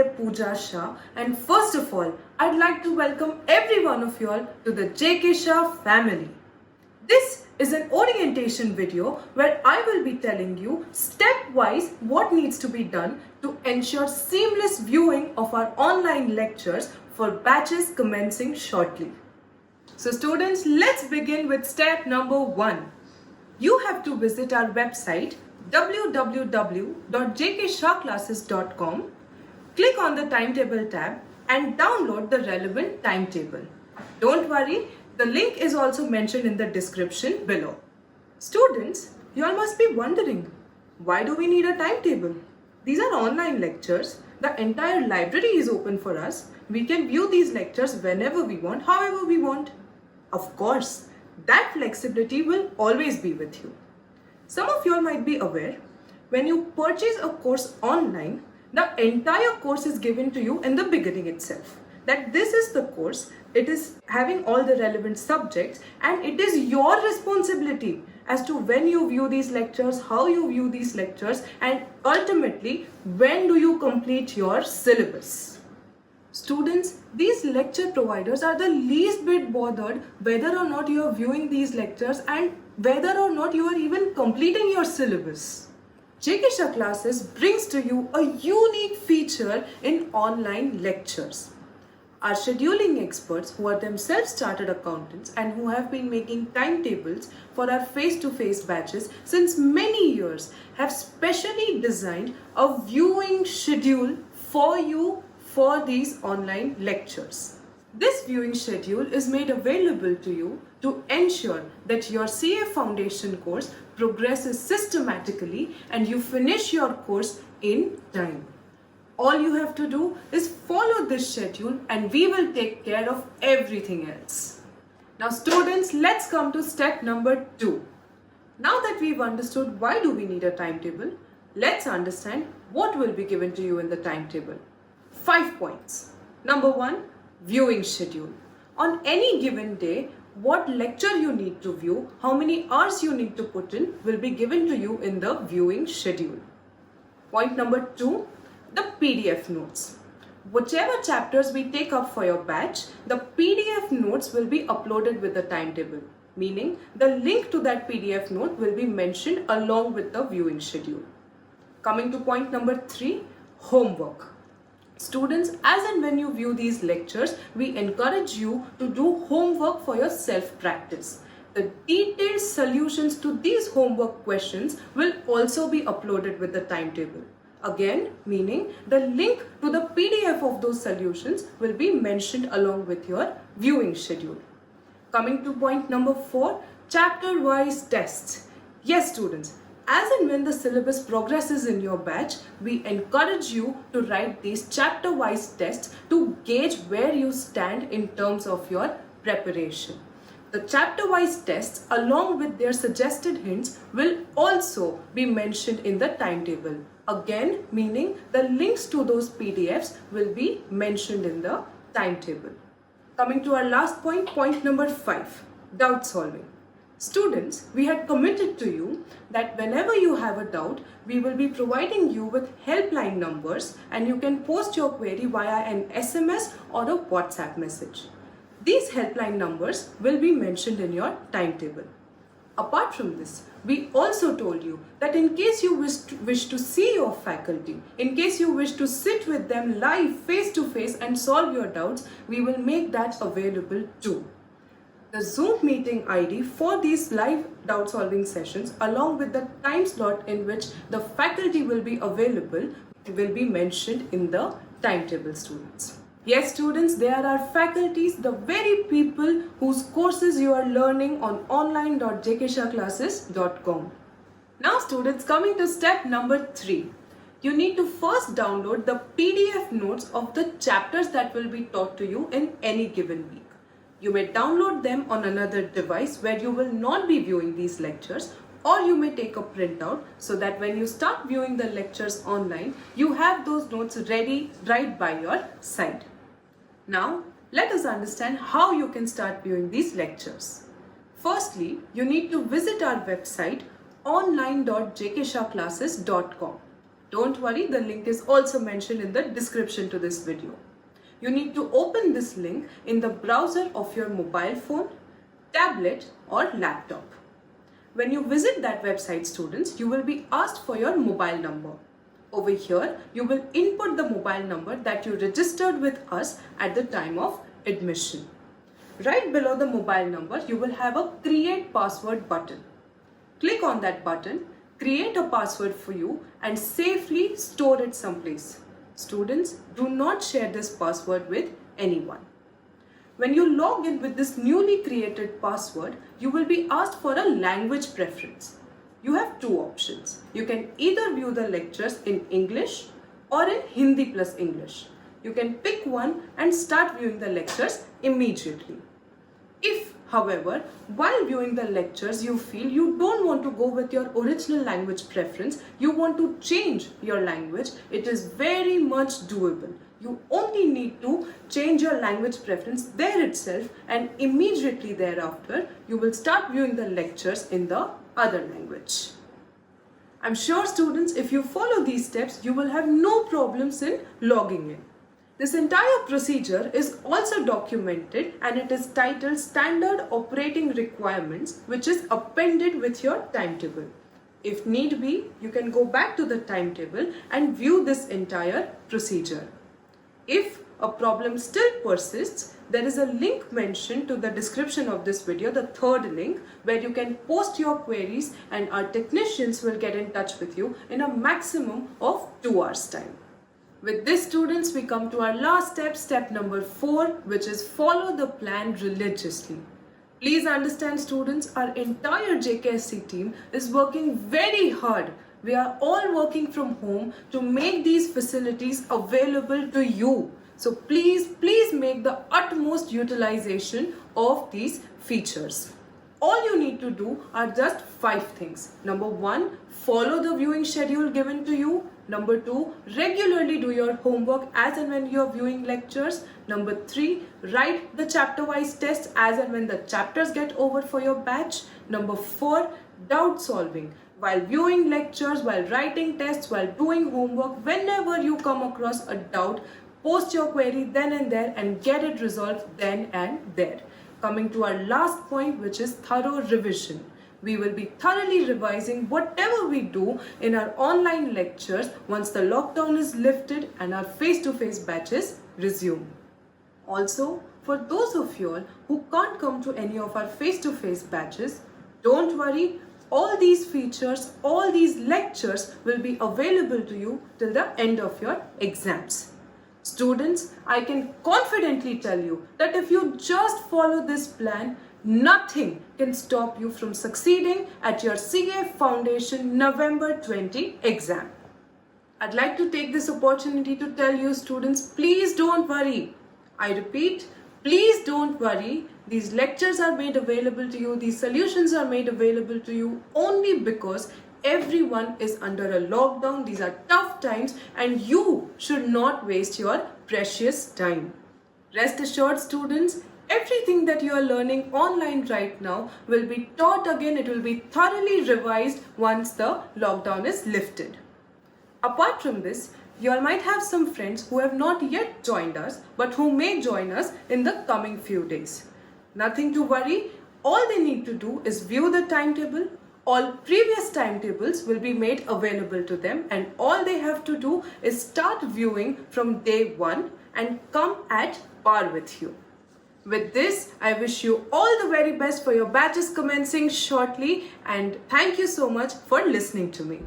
CA Pooja Shah, and first of all, I'd like to welcome every one of you all to the JK Shah family. This is an orientation video where I will be telling you step-wise what needs to be done to ensure seamless viewing of our online lectures for batches commencing shortly. So students, let's begin with step number 1. You have to visit our website www.jkshahclasses.com, click on the timetable tab and download the relevant timetable. Don't worry, the link is also mentioned in the description below. Students, you all must be wondering, why do we need a timetable? These are online lectures. The entire library is open for us. We can view these lectures whenever we want, however we want. Of course, that flexibility will always be with you. Some of you all might be aware, when you purchase a course online, the entire course is given to you in the beginning itself. That this is the course, it is having all the relevant subjects, and it is your responsibility as to when you view these lectures, how you view these lectures, and ultimately, when do you complete your syllabus. Students, these lecture providers are the least bit bothered whether or not you are viewing these lectures and whether or not you are even completing your syllabus. JK Shah Classes brings to you a unique feature in online lectures. Our scheduling experts, who are themselves chartered accountants and who have been making timetables for our face-to-face batches since many years, have specially designed a viewing schedule for you for these online lectures. This viewing schedule is made available to you to ensure that your CA Foundation course progresses systematically and you finish your course in time. All you have to do is follow this schedule and we will take care of everything else. Now students, let's come to step number 2. Now that we've understood why do we need a timetable, let's understand what will be given to you in the timetable. 5 points. Number 1, viewing schedule. On any given day, what lecture you need to view, how many hours you need to put in will be given to you in the viewing schedule. Point number 2, the PDF notes. Whichever chapters we take up for your batch, the PDF notes will be uploaded with the timetable, meaning the link to that PDF note will be mentioned along with the viewing schedule. Coming to point number 3, homework. Students, as and when you view these lectures, we encourage you to do homework for your self-practice. The detailed solutions to these homework questions will also be uploaded with the timetable. Again, meaning the link to the PDF of those solutions will be mentioned along with your viewing schedule. Coming to point number 4, chapter-wise tests. Yes, students. As and when the syllabus progresses in your batch, we encourage you to write these chapter-wise tests to gauge where you stand in terms of your preparation. The chapter-wise tests along with their suggested hints will also be mentioned in the timetable. Again, meaning the links to those PDFs will be mentioned in the timetable. Coming to our last point, point number 5, doubt solving. Students, we had committed to you that whenever you have a doubt, we will be providing you with helpline numbers and you can post your query via an SMS or a WhatsApp message. These helpline numbers will be mentioned in your timetable. Apart from this, we also told you that in case you wish to see your faculty, in case you wish to sit with them live face to face and solve your doubts, we will make that available too. The Zoom meeting ID for these live doubt solving sessions along with the time slot in which the faculty will be available will be mentioned in the timetable, students. Yes, students, there are faculties, the very people whose courses you are learning on online.jkshahclasses.com. Now students, coming to step number 3. You need to first download the PDF notes of the chapters that will be taught to you in any given week. You may download them on another device where you will not be viewing these lectures, or you may take a printout so that when you start viewing the lectures online, you have those notes ready right by your side. Now, let us understand how you can start viewing these lectures. Firstly, you need to visit our website online.jkshahclasses.com. Don't worry, the link is also mentioned in the description to this video. You need to open this link in the browser of your mobile phone, tablet or laptop. When you visit that website, students, you will be asked for your mobile number. Over here, you will input the mobile number that you registered with us at the time of admission. Right below the mobile number, you will have a Create Password button. Click on that button, create a password for you and safely store it someplace. Students, do not share this password with anyone. When you log in with this newly created password, you will be asked for a language preference. You have two options. You can either view the lectures in English or in Hindi plus English. You can pick one and start viewing the lectures immediately. If, however, while viewing the lectures you feel you don't want to go with your original language preference, you want to change your language, it is very much doable. You only need to change your language preference there itself, and immediately thereafter you will start viewing the lectures in the other language. I'm sure, students, if you follow these steps, you will have no problems in logging in. This entire procedure is also documented and it is titled Standard Operating Requirements, which is appended with your timetable. If need be, you can go back to the timetable and view this entire procedure. If a problem still persists, there is a link mentioned to the description of this video, the third link, where you can post your queries and our technicians will get in touch with you in a maximum of 2 hours time. With this, students, we come to our last step, step number 4, which is follow the plan religiously. Please understand, students, our entire JKSC team is working very hard. We are all working from home to make these facilities available to you. So please make the utmost utilization of these features. All you need to do are just 5 things. Number 1, follow the viewing schedule given to you. Number 2, regularly do your homework as and when you are viewing lectures. Number 3, write the chapter-wise tests as and when the chapters get over for your batch. Number 4, doubt solving. While viewing lectures, while writing tests, while doing homework, whenever you come across a doubt, post your query then and there and get it resolved then and there. Coming to our last point, which is thorough revision. We will be thoroughly revising whatever we do in our online lectures once the lockdown is lifted and our face-to-face batches resume. Also, for those of you all who can't come to any of our face-to-face batches, don't worry, all these features, all these lectures will be available to you till the end of your exams. Students, I can confidently tell you that if you just follow this plan, nothing can stop you from succeeding at your CA Foundation November 20 exam. I'd like to take this opportunity to tell you, students, please don't worry. I repeat, please don't worry. These lectures are made available to you, these solutions are made available to you only because everyone is under a lockdown. These are tough times and you should not waste your precious time. Rest assured, students, everything that you are learning online right now will be taught again. It will be thoroughly revised once the lockdown is lifted. Apart from this, you all might have some friends who have not yet joined us but who may join us in the coming few days. Nothing to worry. All they need to do is view the timetable. All previous timetables will be made available to them and all they have to do is start viewing from day 1 and come at par with you. With this, I wish you all the very best for your batches commencing shortly and thank you so much for listening to me.